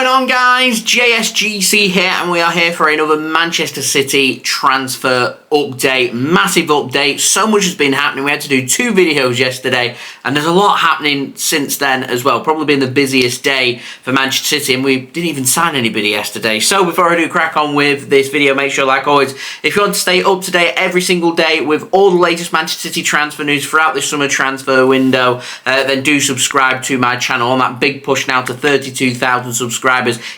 going on, guys? JSGC here, and we are here for another Manchester City transfer update. Massive update. So much has been happening. We had to do 2 videos yesterday, and there's a lot happening since then as well. Probably been the busiest day for Manchester City, and we didn't even sign anybody yesterday. So before I do crack on with this video, make sure, like always, if you want to stay up to date every single day with all the latest Manchester City transfer news throughout this summer transfer window, then do subscribe to my channel. On that big push now to 32,000 subscribers.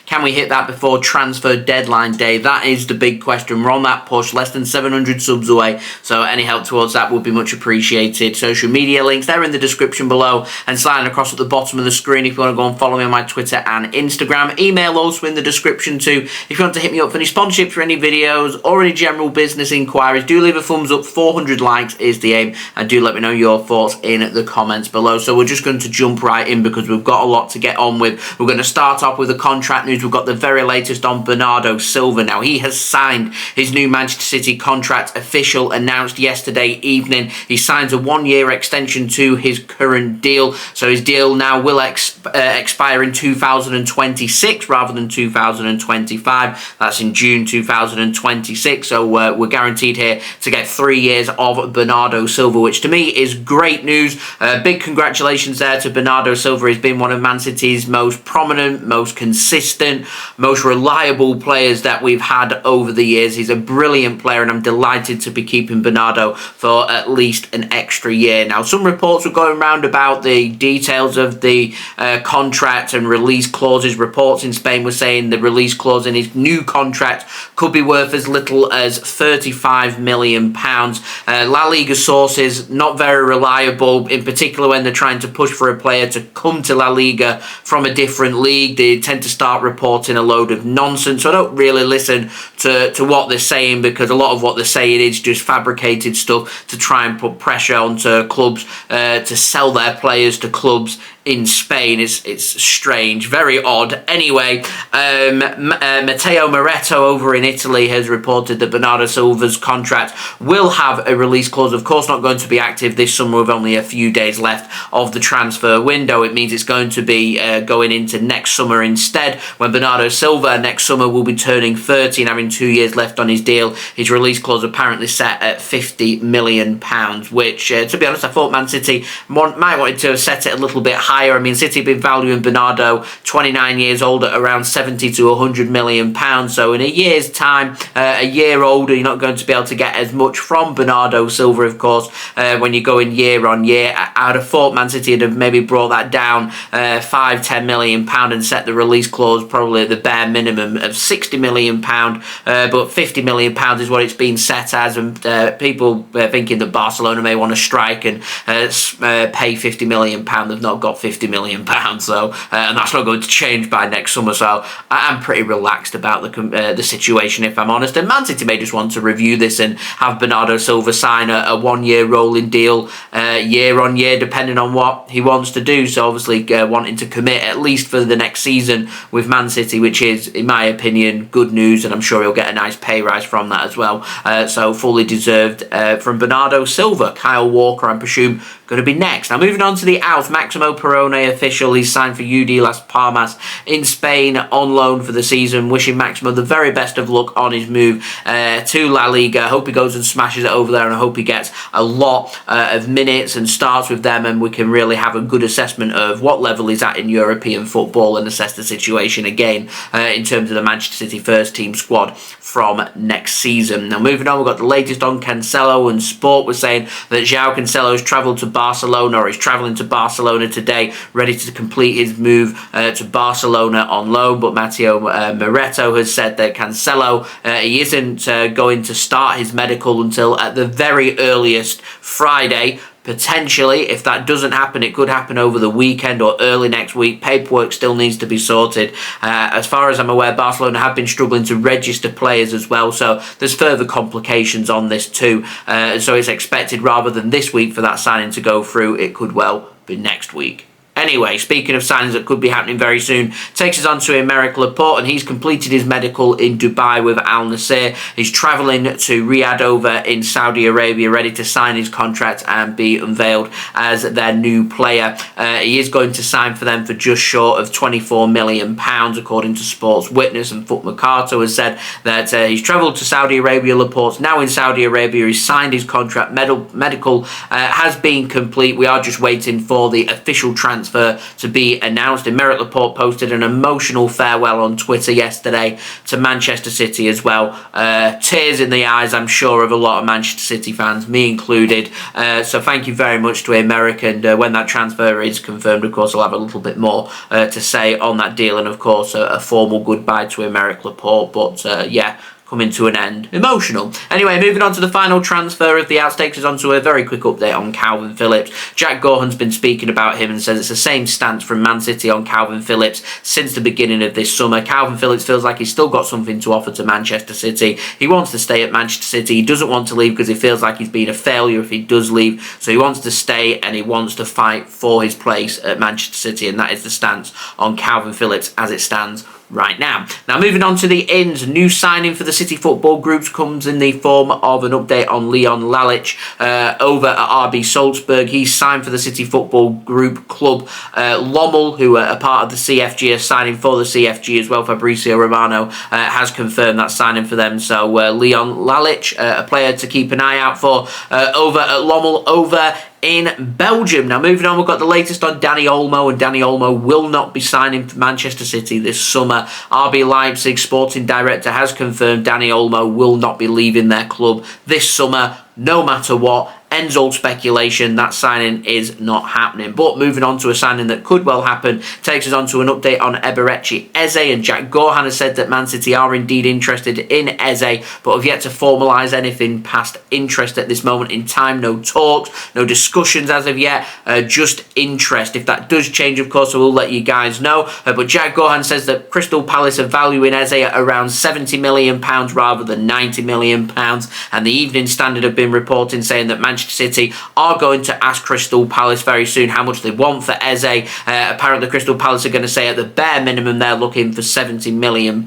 Can we hit that before transfer deadline day? That is the big question. We're on that push, less than 700 subs away, so any help towards that would be much appreciated. Social media links, they're in the description below and sliding across at the bottom of the screen if you want to go and follow me on my Twitter and Instagram. Email also in the description too if you want to hit me up for any sponsorships for any videos or any general business inquiries. Do leave a thumbs up. 400 likes is the aim, and do let me know your thoughts in the comments below. So we're just going to jump right in because we've got a lot to get on with. We're going to start off with the contract news. We've got the very latest on Bernardo Silva. Now, he has signed his new Manchester City contract, official, announced yesterday evening. He signs a 1-year extension to his current deal. So his deal now will expire in 2026 rather than 2025. That's in June 2026. So we're guaranteed here to get 3 years of Bernardo Silva, which to me is great news. Big congratulations there to Bernardo Silva. He's been one of Man City's most prominent, most consistent, most reliable players that we've had over the years. He's a brilliant player, and I'm delighted to be keeping Bernardo for at least an extra year. Now, some reports were going around about the details of the contract and release clauses. Reports in Spain were saying the release clause in his new contract could be worth as little as £35 million. La Liga sources, not very reliable, in particular when they're trying to push for a player to come to La Liga from a different league. They tend to start reporting a load of nonsense, so I don't really listen to what they're saying, because a lot of what they're saying is just fabricated stuff to try and put pressure onto clubs to sell their players to clubs in Spain. It's strange, very odd. Anyway, Matteo Moretto over in Italy has reported that Bernardo Silva's contract will have a release clause. Of course, not going to be active this summer with only a few days left of the transfer window. It means it's going to be going into next summer instead, when Bernardo Silva next summer will be turning 30 and having 2 years left on his deal. His release clause apparently set at £50 million, which, to be honest, I thought Man City might want to have set it a little bit higher. I mean, City have been valuing Bernardo, 29 years old, at around 70 to 100 million pounds. So in a year's time, a year older, you're not going to be able to get as much from Bernardo Silva, of course, when you're going year on year. I'd have thought Man City would have maybe brought that down £5-10 million and set the release clause probably at the bare minimum of £60 million. But £50 million is what it's been set as, and people thinking that Barcelona may want to strike and pay £50 million. They've not got £50 million, so and that's not going to change by next summer. So I'm pretty relaxed about the situation, if I'm honest. And Man City may just want to review this and have Bernardo Silva sign a 1-year rolling deal, year on year, depending on what he wants to do. So obviously wanting to commit at least for the next season with Man City, which is, in my opinion, good news, and I'm sure he'll get a nice pay rise from that as well. So fully deserved from Bernardo Silva. Kyle Walker, I presume, going to be next. Now, moving on to the outs, Maximo Perrone official. He's signed for UD Las Palmas in Spain on loan for the season. Wishing Maximo the very best of luck on his move to La Liga. I hope he goes and smashes it over there, and I hope he gets a lot of minutes and starts with them, and we can really have a good assessment of what level he's at in European football and assess the situation again in terms of the Manchester City first team squad from next season. Now, moving on, we've got the latest on Cancelo, and Sport was saying that Joao Cancelo has travelled to Barcelona, or is travelling to Barcelona today, ready to complete his move to Barcelona on loan. But Matteo Moretto has said that Cancelo, he isn't going to start his medical until at the very earliest Friday. Potentially, if that doesn't happen, it could happen over the weekend or early next week. Paperwork still needs to be sorted. As far as I'm aware, Barcelona have been struggling to register players as well, so there's further complications on this too. So it's expected, rather than this week for that signing to go through, it could well be next week. anyway, speaking of signings that could be happening very soon, takes us on to Aymeric Laporte, and he's completed his medical in Dubai with Al-Nassr. He's travelling to Riyadh over in Saudi Arabia, ready to sign his contract and be unveiled as their new player. He is going to sign for them for just short of £24 million, according to Sports Witness, and Foot Mercato has said that he's travelled to Saudi Arabia. Laporte's now in Saudi Arabia. He's signed his contract. Medical has been complete. We are just waiting for the official transfer to be announced. Aymeric Laporte posted an emotional farewell on Twitter yesterday to Manchester City as well. Tears in the eyes, I'm sure, of a lot of Manchester City fans, me included. So thank you very much to Aymeric, and when that transfer is confirmed, of course, I'll have a little bit more to say on that deal, and of course a formal goodbye to Aymeric Laporte. But yeah, coming to an end. Emotional. Anyway, moving on to the final transfer of the outs, takes us on to a very quick update on Kalvin Phillips. Jack Gohan's been speaking about him and says it's the same stance from Man City on Kalvin Phillips since the beginning of this summer. Kalvin Phillips feels like he's still got something to offer to Manchester City. He wants to stay at Manchester City. He doesn't want to leave because he feels like he's been a failure if he does leave. So he wants to stay and he wants to fight for his place at Manchester City, and that is the stance on Kalvin Phillips as it stands right now. Now, moving on to the ins, new signing for the City football groups comes in the form of an update on Leon Lalic over at RB Salzburg. He's signed for the City football group club. Lommel, who are a part of the CFG, are signing for the CFG as well. Fabrizio Romano has confirmed that signing for them. So Leon Lalic, a player to keep an eye out for over at Lommel over in Belgium. Now, moving on, we've got the latest on Dani Olmo, and Dani Olmo will not be signing for Manchester City this summer. RB Leipzig sporting director has confirmed Dani Olmo will not be leaving their club this summer, no matter what. Ends all speculation. That signing is not happening. But moving on to a signing that could well happen, takes us on to an update on Eberechi Eze, and Jack Gohan has said that Man City are indeed interested in Eze, but have yet to formalise anything past interest at this moment in time. No talks, no discussions as of yet, just interest. If that does change, of course, I will let you guys know. But Jack Gohan says that Crystal Palace are valuing Eze at around £70 million rather than £90 million, and the Evening Standard have been reporting saying that Manchester City are going to ask Crystal Palace very soon how much they want for Eze. Apparently Crystal Palace are going to say at the bare minimum they're looking for £70 million.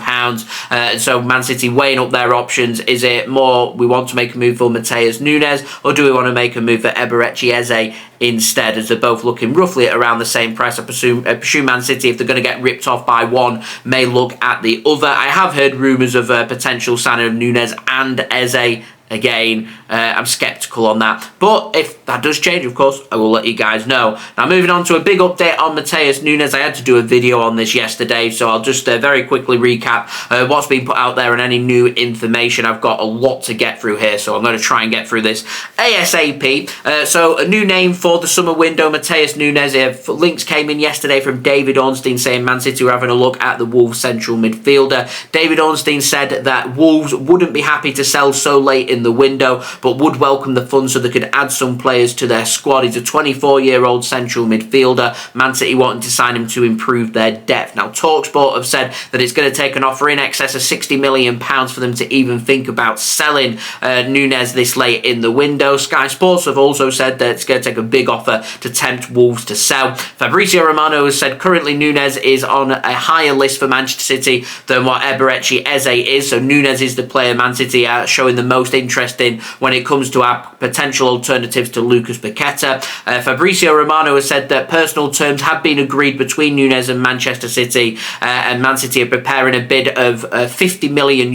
So Man City weighing up their options. Is it more we want to make a move for Matheus Nunes, or do we want to make a move for Eberechi Eze instead, as they're both looking roughly at around the same price? I presume Man City, if they're going to get ripped off by one, may look at the other. I have heard rumours of a potential signing of Nunes and Eze. Again, I'm sceptical on that. But if that does change, of course, I will let you guys know. Now, moving on to a big update on Matheus Nunes. I had to do a video on this yesterday, so I'll just very quickly recap what's been put out there and any new information. I've got a lot to get through here, so I'm going to try and get through this ASAP. So, a new name for the summer window, Matheus Nunes. Links came in yesterday from David Ornstein saying Man City were having a look at the Wolves central midfielder. David Ornstein said that Wolves wouldn't be happy to sell so late in the window, but would welcome the funds so they could add some players to their squad. He's a 24-year-old central midfielder. Man City wanting to sign him to improve their depth. Now, TalkSport have said that it's going to take an offer in excess of £60 million for them to even think about selling Nunes this late in the window. Sky Sports have also said that it's going to take a big offer to tempt Wolves to sell. Fabrizio Romano has said currently Nunes is on a higher list for Manchester City than what Eberechi Eze is. So Nunes is the player Man City are showing the most interest in when it comes to our potential alternatives to Lucas Paqueta. Fabrizio Romano has said that personal terms have been agreed between Nunes and Manchester City, and Man City are preparing a bid of €50 million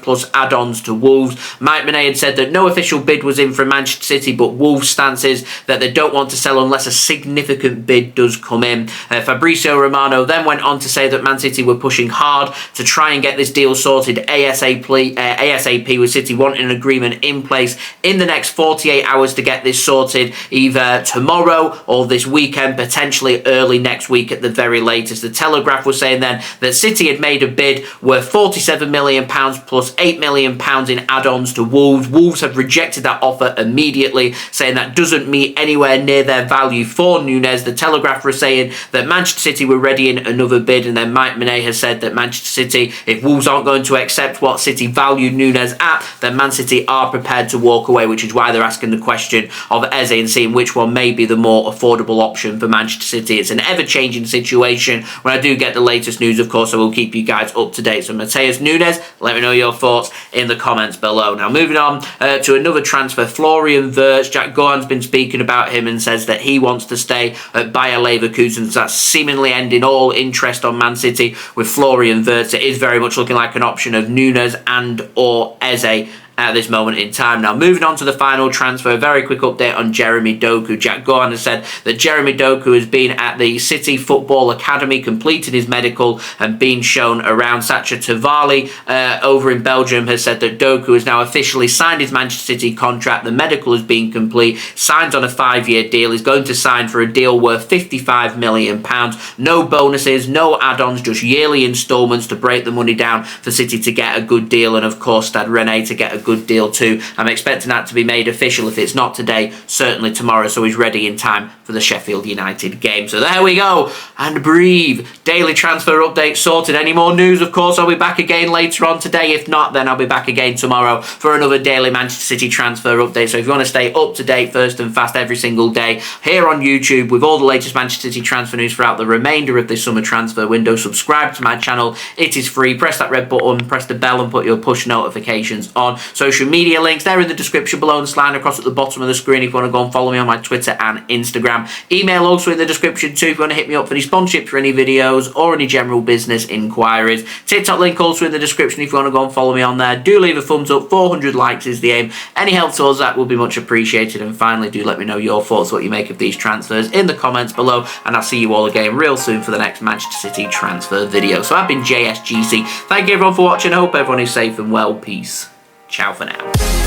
plus add-ons to Wolves. Mike Manet had said that no official bid was in from Manchester City, but Wolves' stance is that they don't want to sell unless a significant bid does come in. Fabrizio Romano then went on to say that Man City were pushing hard to try and get this deal sorted ASAP, with City wanting an agreement in place in the next 48 hours to get this sorted, either tomorrow or this weekend, potentially early next week at the very latest. The Telegraph was saying then that City had made a bid worth £47 million plus £8 million in add-ons to Wolves. Wolves have rejected that offer immediately, saying that doesn't meet anywhere near their value for Nunes. The Telegraph was saying that Manchester City were ready in another bid, and then Mike Manet has said that Manchester City, if Wolves aren't going to accept what City valued Nunes at, then Man City City are prepared to walk away, which is why they're asking the question of Eze and seeing which one may be the more affordable option for Manchester City. It's an ever-changing situation. When I do get the latest news, of course, I will keep you guys up to date. So Matheus Nunes, let me know your thoughts in the comments below. Now, moving on to another transfer, Florian Wirtz. Jack Gohan's been speaking about him and says that he wants to stay at Bayer Leverkusen. So that's seemingly ending all interest on Man City with Florian Wirtz. It is very much looking like an option of Nunes and or Eze at this moment in time. Now, moving on to the final transfer, a very quick update on Jeremy Doku. Jack Gohan has said that Jeremy Doku has been at the City Football Academy, completed his medical and been shown around. Sacha Tavali over in Belgium has said that Doku has now officially signed his Manchester City contract. The medical has been complete, signed on a 5-year deal. He's going to sign for a deal worth £55 million. No bonuses, no add-ons, just yearly instalments to break the money down for City to get a good deal, and of course Stade Rennais to get a good deal too. I'm expecting that to be made official, if it's not today, certainly tomorrow, so he's ready in time for the Sheffield United game. So there we go, and breathe. Daily transfer update sorted. Any more news, of course, I'll be back again later on today. If not, then I'll be back again tomorrow for another daily Manchester City transfer update. So if you want to stay up to date first and fast every single day here on YouTube with all the latest Manchester City transfer news throughout the remainder of this summer transfer window, subscribe to my channel. It is free. Press that red button, press the bell and put your push notifications on. Social media links, they're in the description below and sliding across at the bottom of the screen if you want to go and follow me on my Twitter and Instagram. Email also in the description too if you want to hit me up for any sponsorship for any videos or any general business inquiries. TikTok link also in the description if you want to go and follow me on there. Do leave a thumbs up. 400 likes is the aim. Any help towards that will be much appreciated. And finally, do let me know your thoughts, what you make of these transfers in the comments below, and I'll see you all again real soon for the next Manchester City transfer video. So I've been JSGC. Thank you everyone for watching. I hope everyone is safe and well. Peace. Ciao for now.